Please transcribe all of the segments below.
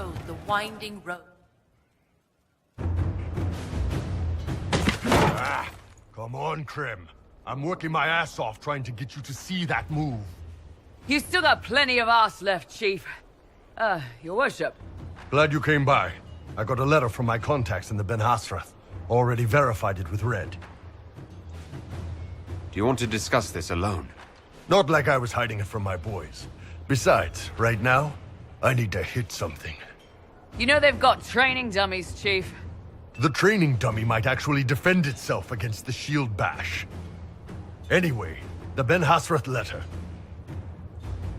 road, the winding road. Come on, Krim. I'm working my ass off trying to get you to see that move. You still got plenty of arse left, Chief. Your worship. Glad you came by. I got a letter from my contacts in the Ben Hasrath. Already verified it with Red. Do you want to discuss this alone? Not like I was hiding it from my boys. Besides, right now, I need to hit something. You know they've got training dummies, Chief. The training dummy might actually defend itself against the shield bash. Anyway, the Ben Hasrath letter.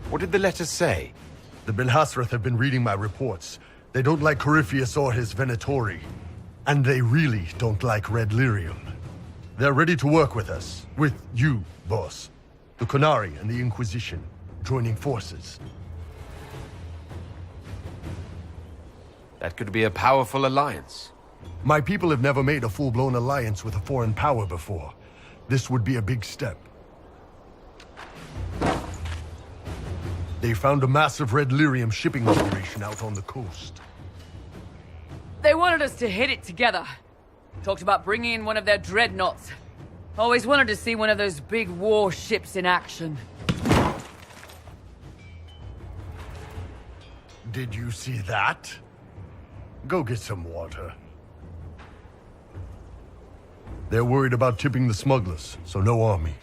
What did the letter say? The Ben Hasrath have been reading my reports. They don't like Corypheus or his Venatori. And they really don't like Red Lyrium. They're ready to work with us. With you, boss. The Qunari and the Inquisition, joining forces. That could be a powerful alliance. My people have never made a full-blown alliance with a foreign power before. This would be a big step. They found a massive Red Lyrium shipping operation out on the coast. They wanted us to hit it together. Talked about bringing in one of their dreadnoughts. Always wanted to see one of those big warships in action. Did you see that? Go get some water. They're worried about tipping the smugglers, so no army.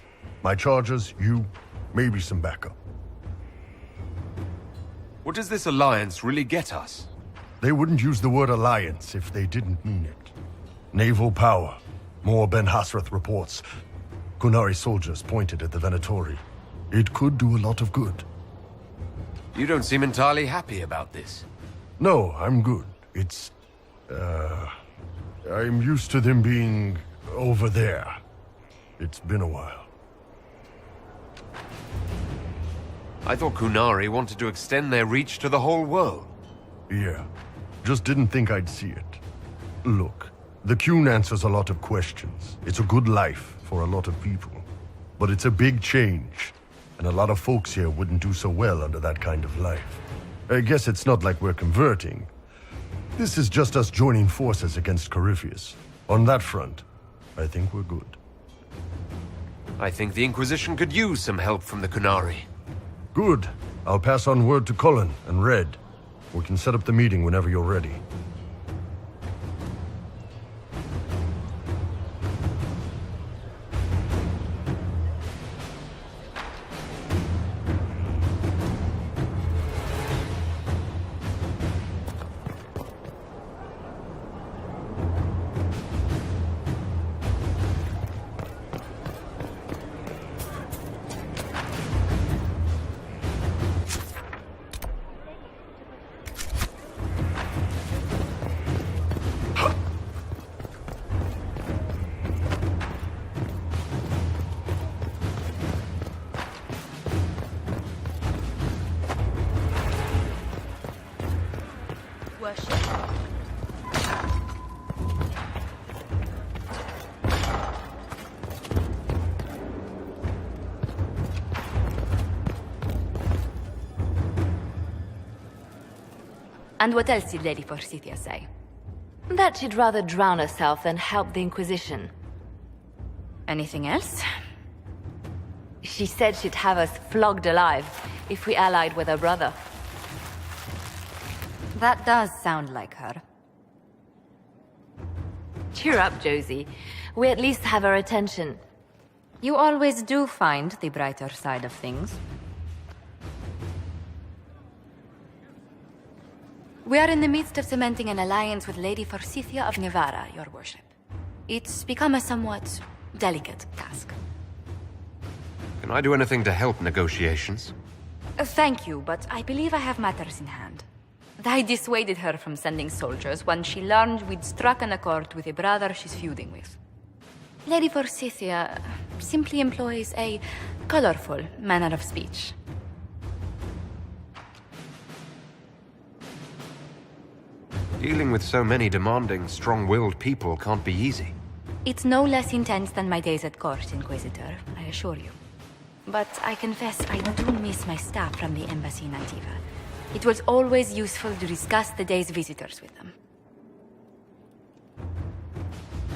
My chargers, you, maybe some backup. What does this alliance really get us? They wouldn't use the word alliance if they didn't mean it. Naval power. More Ben Hasrath reports. Qunari soldiers pointed at the Venatori. It could do a lot of good. You don't seem entirely happy about this. No, I'm good. It's... I'm used to them being over there. It's been a while. I thought Qunari wanted to extend their reach to the whole world. Yeah. Just didn't think I'd see it. Look, the Qun answers a lot of questions. It's a good life for a lot of people. But it's a big change, and a lot of folks here wouldn't do so well under that kind of life. I guess it's not like we're converting. This is just us joining forces against Corypheus. On that front, I think we're good. I think the Inquisition could use some help from the Qunari. Good. I'll pass on word to Cullen and Red. We can set up the meeting whenever you're ready. And what else did Lady Forsythia say? That she'd rather drown herself than help the Inquisition. Anything else? She said she'd have us flogged alive if we allied with her brother. That does sound like her. Cheer up, Josie. We at least have her attention. You always do find the brighter side of things. We are in the midst of cementing an alliance with Lady Forsythia of Navarra, your worship. It's become a somewhat delicate task. Can I do anything to help negotiations? Thank you, but I believe I have matters in hand. I dissuaded her from sending soldiers when she learned we'd struck an accord with a brother she's feuding with. Lady Forsythia simply employs a colorful manner of speech. Dealing with so many demanding, strong-willed people can't be easy. It's no less intense than my days at court, Inquisitor, I assure you. But I confess I do miss my staff from the Embassy Nativa. It was always useful to discuss the day's visitors with them.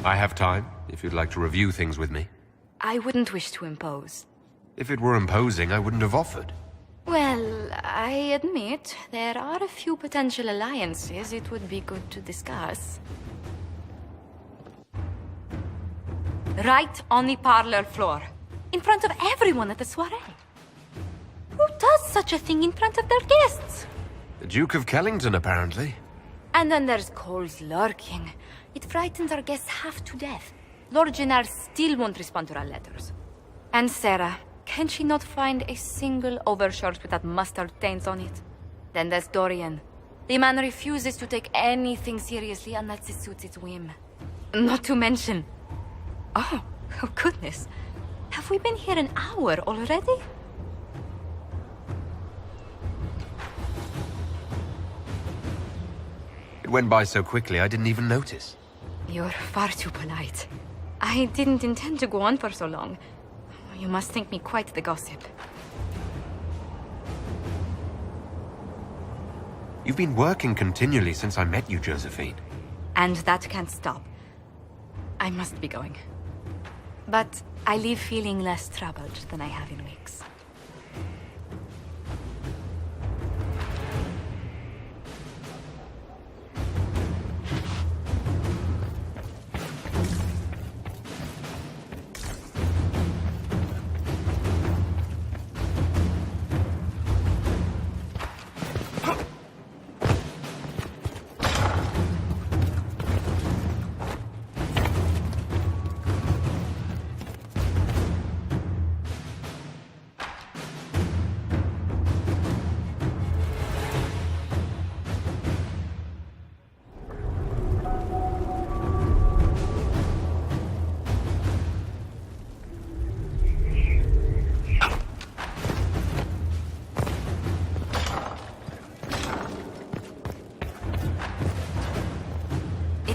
I have time, if you'd like to review things with me. I wouldn't wish to impose. If it were imposing, I wouldn't have offered. Well, I admit, there are a few potential alliances it would be good to discuss. Right on the parlor floor, in front of everyone at the soiree. Who does such a thing in front of their guests? The Duke of Kellington, apparently. And then there's Cole's lurking. It frightens our guests half to death. Lord Gennard still won't respond to our letters. And Sarah, can she not find a single overshirt without mustard stains on it? Then there's Dorian. The man refuses to take anything seriously unless it suits its whim. Not to mention... Oh goodness. Have we been here an hour already? It went by so quickly I didn't even notice. You're far too polite. I didn't intend to go on for so long. You must think me quite the gossip. You've been working continually since I met you, Josephine. And that can't stop. I must be going. But I leave feeling less troubled than I have in weeks.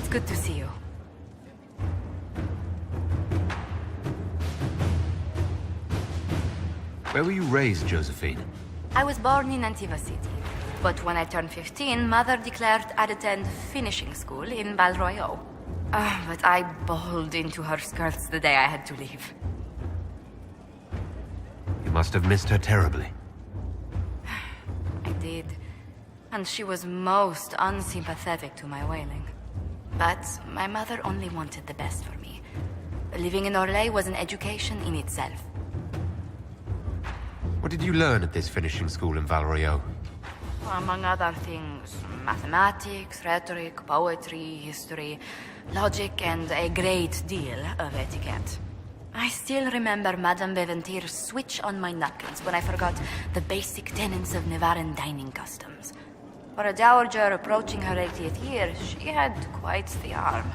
Good to see you. Where were you raised, Josephine? I was born in Antiva City, but when I turned 15, Mother declared I'd attend finishing school in Val Royeaux. But I bawled into her skirts the day I had to leave. You must have missed her terribly. I did. And she was most unsympathetic to my wailing. But my mother only wanted the best for me. Living in Orlais was an education in itself. What did you learn at this finishing school in Val Royeaux? Among other things, mathematics, rhetoric, poetry, history, logic, and a great deal of etiquette. I still remember Madame Beventir's switch on my napkins when I forgot the basic tenets of Nevaran dining customs. For a dowager approaching her 80th year, she had quite the arm.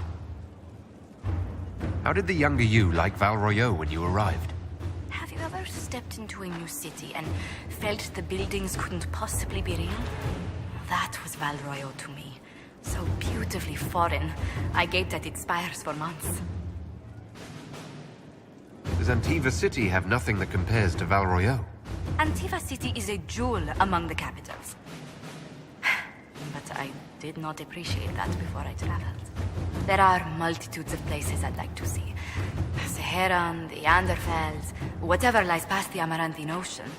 How did the younger you like Val Royeaux when you arrived? Have you ever stepped into a new city and felt the buildings couldn't possibly be real? That was Val Royeaux to me. So beautifully foreign, I gaped at its spires for months. Does Antiva City have nothing that compares to Val Royeaux? Antiva City is a jewel among the capitals. But I did not appreciate that before I traveled. There are multitudes of places I'd like to see. Saharan, the Anderfels, whatever lies past the Amaranthine Ocean.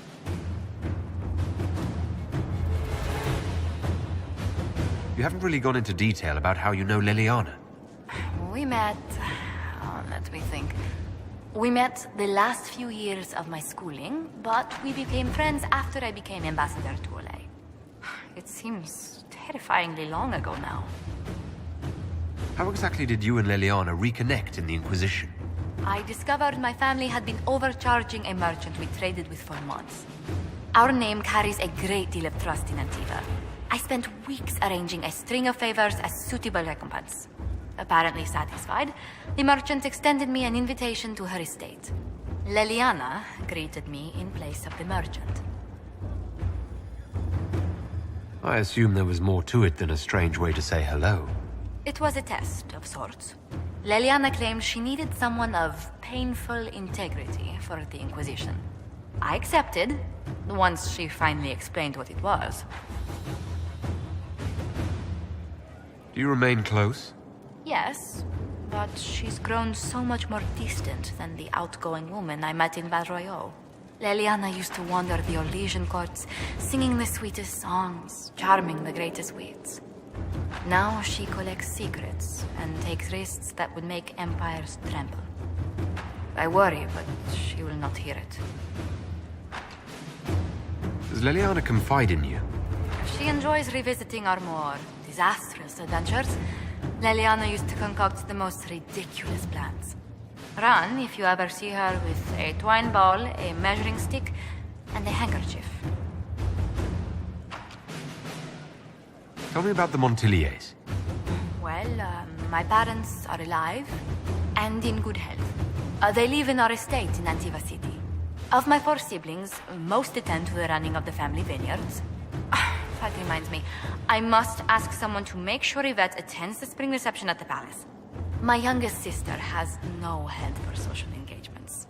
You haven't really gone into detail about how you know Liliana. We met... let me think. We met the last few years of my schooling, but we became friends after I became ambassador to Olay. It seems terrifyingly long ago now. How exactly did you and Liliana reconnect in the Inquisition? I discovered my family had been overcharging a merchant we traded with for months. Our name carries a great deal of trust in Antiva. I spent weeks arranging a string of favors as suitable recompense. Apparently satisfied, the merchant extended me an invitation to her estate. Liliana greeted me in place of the merchant. I assume there was more to it than a strange way to say hello. It was a test of sorts. Liliana claimed she needed someone of painful integrity for the Inquisition. I accepted, once she finally explained what it was. Do you remain close? Yes, but she's grown so much more distant than the outgoing woman I met in Val Royeaux. Leliana used to wander the Orlesian courts, singing the sweetest songs, charming the greatest wits. Now she collects secrets and takes risks that would make empires tremble. I worry, but she will not hear it. Does Leliana confide in you? She enjoys revisiting our more disastrous adventures. Leliana used to concoct the most ridiculous plans. Run if you ever see her with a twine ball, a measuring stick, and a handkerchief. Tell me about the Montiliers. Well, my parents are alive and in good health. They live in our estate in Antiva City. Of my 4 siblings, most attend to the running of the family vineyards. That reminds me, I must ask someone to make sure Yvette attends the spring reception at the palace. My youngest sister has no head for social engagements.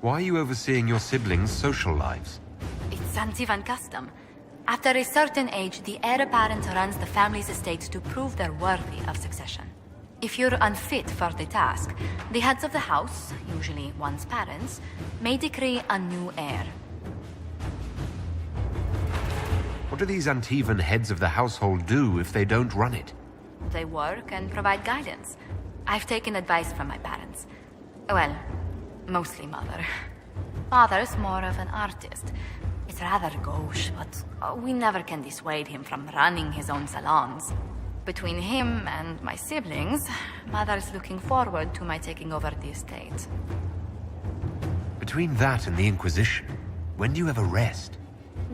Why are you overseeing your siblings' social lives? It's Antivan custom. After a certain age, the heir apparent runs the family's estate to prove they're worthy of succession. If you're unfit for the task, the heads of the house, usually one's parents, may decree a new heir. What do these Antivan heads of the household do if they don't run it? They work and provide guidance. I've taken advice from my parents. Well, mostly mother. Father's more of an artist. It's rather gauche, but we never can dissuade him from running his own salons. Between him and my siblings, mother's looking forward to my taking over the estate. Between that and the Inquisition, when do you ever rest?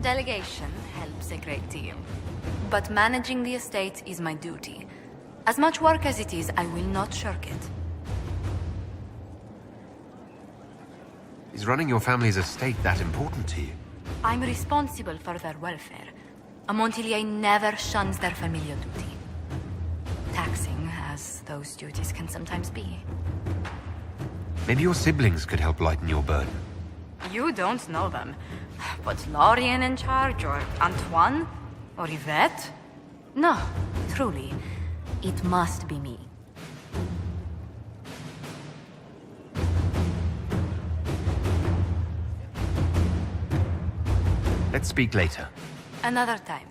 Delegation helps a great deal. But managing the estate is my duty. As much work as it is, I will not shirk it. Is running your family's estate that important to you? I'm responsible for their welfare. A Montilier never shuns their familial duty. Taxing as those duties can sometimes be. Maybe your siblings could help lighten your burden. You don't know them. But Lorien in charge, or Antoine, or Yvette? No, truly. It must be me. Let's speak later. Another time.